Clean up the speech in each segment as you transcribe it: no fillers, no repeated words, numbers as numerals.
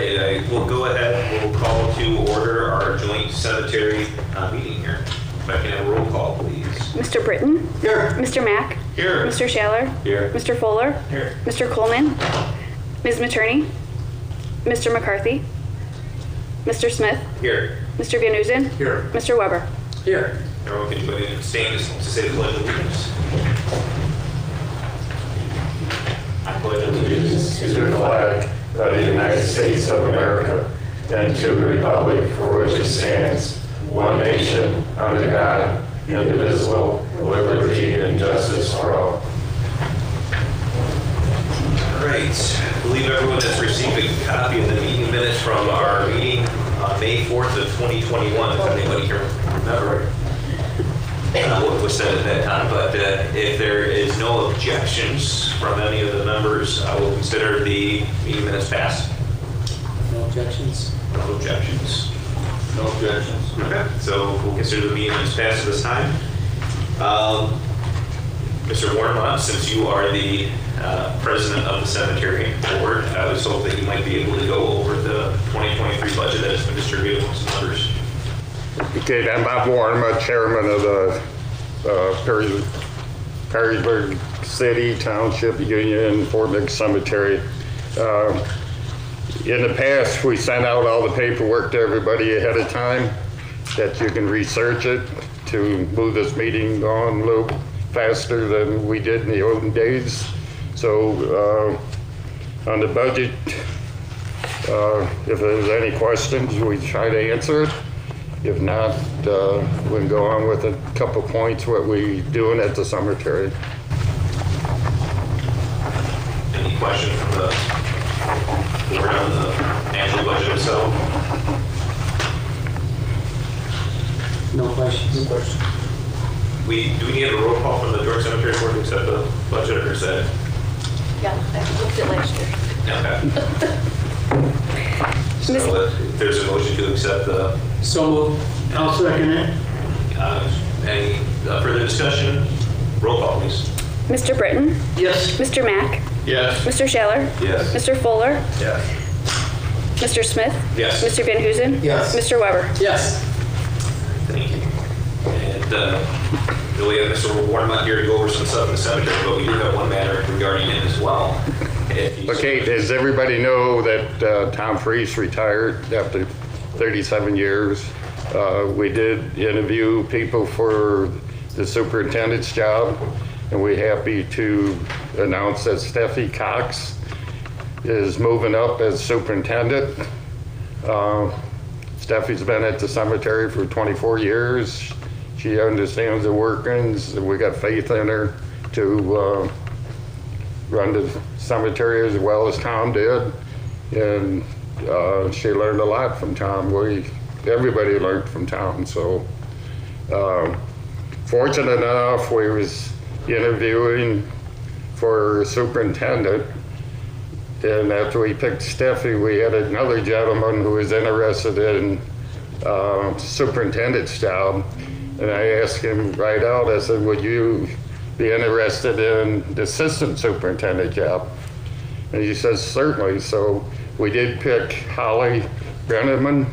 right, I will go ahead. We'll call to order our joint cemetery meeting here. If I can have a roll call, please. Mr. Britton? Here. Mr. Mack? Here. Mr. Shaler? Here. Mr. Fuller? Here. Mr. Coleman? Ms. Materney? Mr. McCarthy? Mr. Smith? Here. Mr. Van Oozen? Here. Mr. Weber? Here. Everyone can join in and stand to say the pledge of allegiance. I pledge allegiance to the flag of the United States of America and to the republic for which it stands, one nation, under God, indivisible, with liberty and justice for all. All right. I believe everyone has received a copy of the meeting minutes from our meeting on May 4th of 2021, if anybody can remember what was said at that time. But if there is no objections from any of the members, I will consider the meeting minutes passed. No objections? No objections. No objections. Okay, so we'll consider the meeting minutes passed at this time. Mr. Warnemont, since you are the president of the cemetery board, I was hoping that you might be able to go over the 2023 budget that has been distributed amongst members. Okay, I'm Bob Warnemont, chairman of the Perrysburg City Township Union Fort Meigs Cemetery. In the past, we sent out all the paperwork to everybody ahead of time that you can research it to move this meeting on a little faster than we did in the olden days. So on the budget, if there's any questions, we try to answer it. If not, we can go on with a couple points what we doing at the cemetery. Any questions from the board on the annual budget itself? No questions? No questions. Do we need a roll call from the York Cemetery Board to accept the budget, or is that? Yeah, I looked at last year. Okay. So if there's a motion to accept the, So moved. I'll second it. any further discussion? Roll call, please. Mr. Britton? Yes. Mr. Mack? Yes. Mr. Shaler? Yes. Mr. Fuller? Yes. Mr. Smith? Yes. Mr. Van Oozen? Yes. Mr. Weber? Yes. Thank you. And we have Mr. Warnemont here to go over some stuff in the cemetery, but we do have one matter regarding it as well. Okay, does everybody know that Tom Freese retired after 37 years? We did interview people for the superintendent's job, and we're happy to announce that Steffi Cox is moving up as superintendent. Steffi's been at the cemetery for 24 years. She understands the workings, and we got faith in her to run the cemetery as well as Tom did. And she learned a lot from Tom. Everybody learned from Tom. So fortunate enough, we was interviewing for superintendent. And after we picked Steffi, we had another gentleman who was interested in superintendent's job. And I asked him right out, I said, would you be interested in the assistant superintendent job? And he says, certainly. So we did pick Holly Brenneman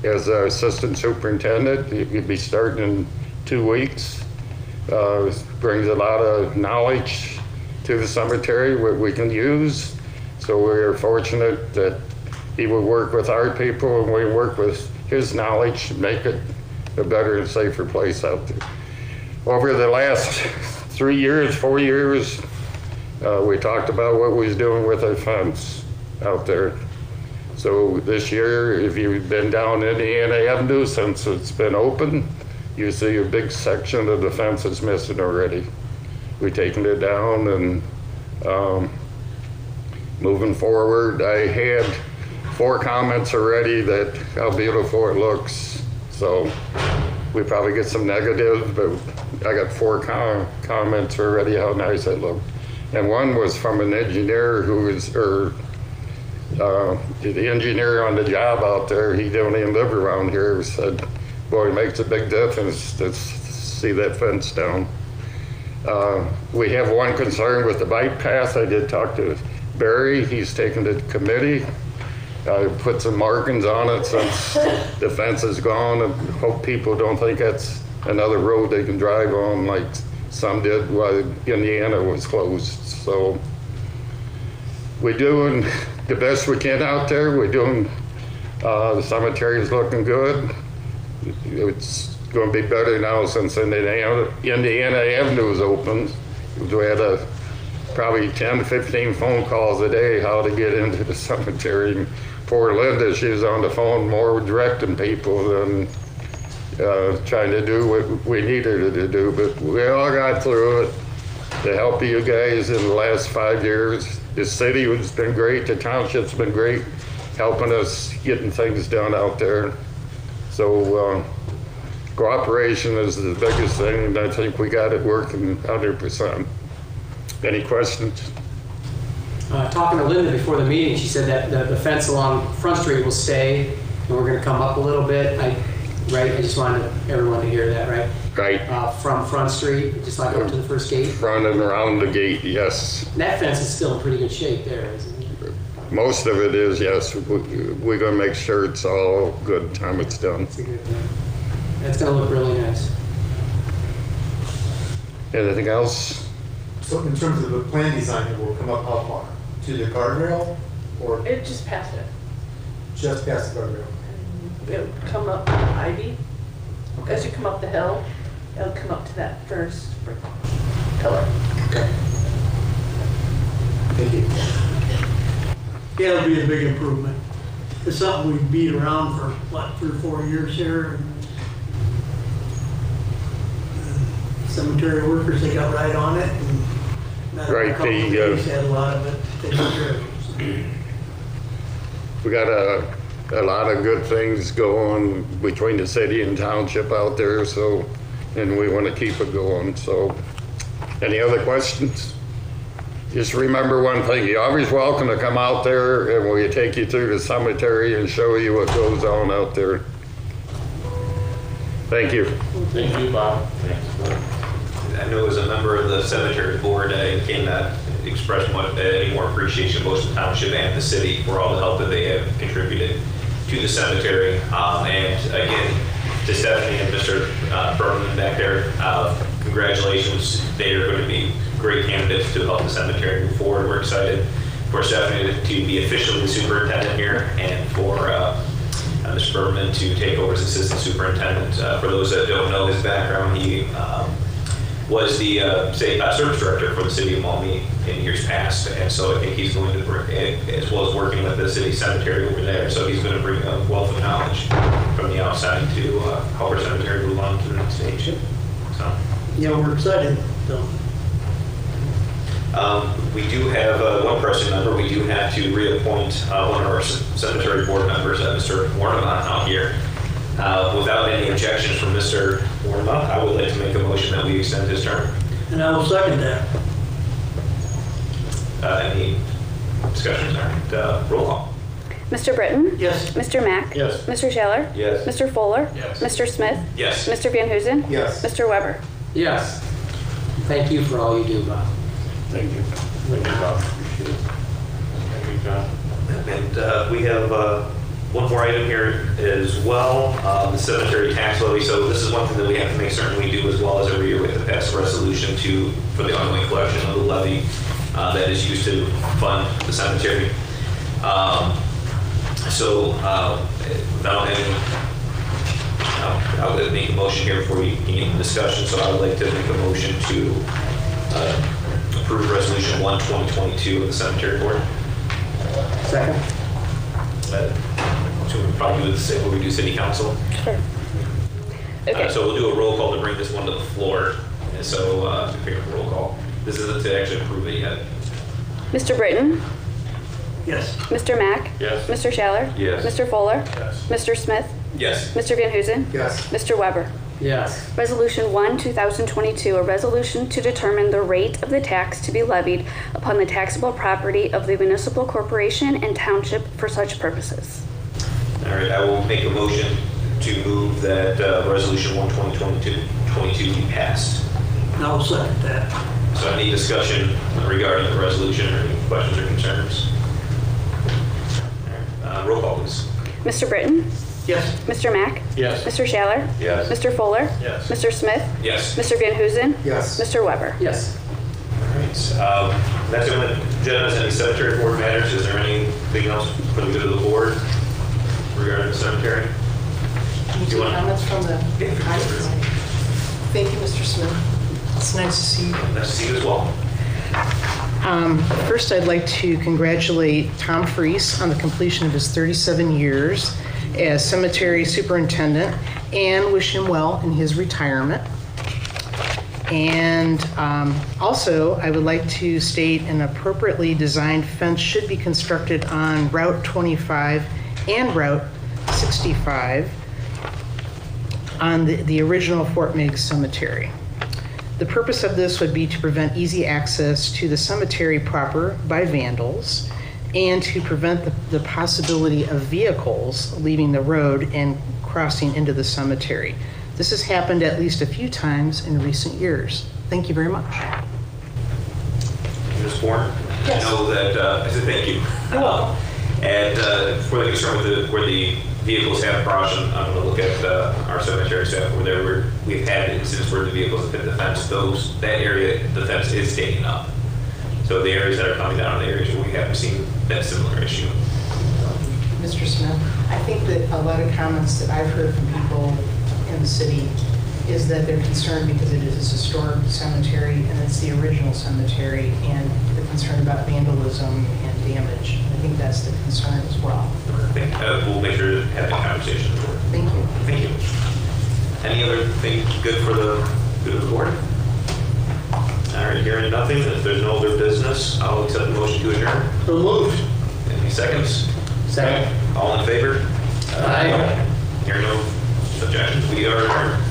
as our assistant superintendent. He'd be starting in 2 weeks. Brings a lot of knowledge to the cemetery, what we can use. So we're fortunate that he will work with our people and we work with his knowledge to make it a better and safer place out there. Over the last 4 years, we talked about what we was doing with our fence out there. So this year, if you've been down Indiana Avenue since it's been open, you see a big section of the fence is missing already. We've taken it down, and moving forward, I had 4 comments already that how beautiful it looks. So we probably get some negative, but I got 4 comments already how nice it looked. And one was from an engineer who is, the engineer on the job out there, he don't even live around here, said, boy, it makes a big difference to see that fence down. We have one concern with the bike path. I did talk to Barry, he's taken to the committee. I put some markings on it since the fence is gone, and hope people don't think that's another road they can drive on like some did while Indiana was closed. So we're doing the best we can out there. We're doing, the cemetery is looking good. It's going to be better now since Indiana Avenue is open. We had probably 10 to 15 phone calls a day how to get into the cemetery. Poor Linda, she was on the phone more directing people than trying to do what we needed her to do. But we all got through it. The help of you guys in the last 5 years. The city has been great. The township's been great helping us getting things done out there. So cooperation is the biggest thing, and I think we got it working 100%. Any questions? Talking to Linda before the meeting, she said that the fence along Front Street will stay, and we're gonna come up a little bit, right? I just wanted everyone to hear that, right? Right. From Front Street, just like up to the first gate. Running around the gate, yes. That fence is still in pretty good shape there, isn't it? Most of it is, yes. We're gonna make sure it's all good time it's done. That's a good thing. That's gonna look really nice. Anything else? So in terms of the plan design, it will come up how far? To the guardrail or It just passed it. just past the guardrail? It would come up Ivy. As you come up the hill, it'll come up to that first pillar. Okay. Thank you. Yeah, it'll be a big improvement. It's something we beat around for, what, 3 or 4 years here. Cemetery workers, they got right on it. And Right, a couple of the, days had a lot of it taken care of. We got a lot of good things going between the city and township out there, so, and we want to keep it going. So, any other questions? Just remember one thing, you're always welcome to come out there and we'll take you through the cemetery and show you what goes on out there. Thank you. Thank you, Bob. I know as a member of the cemetery board, I cannot express any more appreciation both to the township and the city for all the help that they have contributed to the cemetery. And again, to Stephanie and Mr. Berman back there, congratulations. They are going to be great candidates to help the cemetery move forward. We're excited for Stephanie to be officially the superintendent here and for Mr. Berman to take over as assistant superintendent. For those that don't know his background, he was the service director for the city of Maumee in years past, and so I think he's going to bring, as well as working with the city cemetery over there, so he's going to bring a wealth of knowledge from the outside to help our cemetery move on to the next stage. So. Yeah, we're excited, so. We do have one pressing number. We do have to reappoint one of our cemetery board members, Mr. Warnemont, out here. Without any objections from Mr. Warnemont, I would like to make a motion that we extend his term. And I will second that. Any discussions? All right, roll call. Mr. Britton? Yes. Mr. Mack? Yes. Mr. Shaler? Yes. Mr. Fuller? Yes. Mr. Smith? Yes. Mr. Van Huzen? Yes. Mr. Weber? Yes. Thank you for all you do, Bob. Thank you. Thank you, Bob. Appreciate it. Thank you, John. And we have one more item here as well, the cemetery tax levy. So this is one thing that we have to make certain we do as well as every year. We have to pass a resolution for the ongoing collection of the levy that is used to fund the cemetery. Without any, I would make a motion here before we can get into discussion. So I would like to make a motion to approve resolution 1/2022 of the cemetery board. Second? So we'll probably do the same when we do city council. Sure. Okay. So we'll do a roll call to bring this one to the floor. And so to pick up a roll call. This isn't to actually approve it yet. Mr. Britton? Yes. Mr. Mack? Yes. Mr. Shaler? Yes. Mr. Fuller? Yes. Mr. Smith? Yes. Mr. Van Huzen? Yes. Mr. Weber? Yes. Resolution 1, 2022, a resolution to determine the rate of the tax to be levied upon the taxable property of the municipal corporation and township for such purposes. All right, I will make a motion to move that resolution 1/2022 be passed. And I will second that. So any discussion regarding the resolution or any questions or concerns? All right, roll please. Mr. Britton? Yes. Mr. Mack? Yes. Mr. Shaler? Yes. Mr. Fuller? Yes. Mr. Smith? Yes. Mr. Van Huzen? Yes. Mr. Weber? Yes. All right. Next on the agenda is any cemetery board matters. Is there anything else for the good of the board regarding the cemetery? Can you Do you take want- comments from the Yeah. audience? Thank you, Mr. Smith. It's nice to see you. Nice to see you as well. First, I'd like to congratulate Tom Freese on the completion of his 37 years as cemetery superintendent and wish him well in his retirement. And also, I would like to state an appropriately designed fence should be constructed on Route 25 and Route 65 on the original Fort Meigs Cemetery. The purpose of this would be to prevent easy access to the cemetery proper by vandals and to prevent the possibility of vehicles leaving the road and crossing into the cemetery. This has happened at least a few times in recent years. Thank you very much. Ms. Bourne? Yes. I know that, I said thank you. You're welcome. And for the concern with where the vehicles have crossed, I'm going to look at our cemetery staff where we've had incidents where the vehicles have hit the fence. That area, the fence is taken up. So the areas that are coming down are the areas where we haven't seen that similar issue. Mr. Smith, I think that a lot of comments that I've heard from people in the city is that they're concerned because it is a historic cemetery and it's the original cemetery, and they're concerned about vandalism and damage. I think that's the concern as well. We'll make sure to have that conversation. Thank you. Thank you. Any other thing good for the good of the board? All right, hearing nothing, if there's no other business, I'll accept the motion to adjourn. So moved. Any seconds? Second. All in favor? Aye. Hearing no objections, we are adjourned.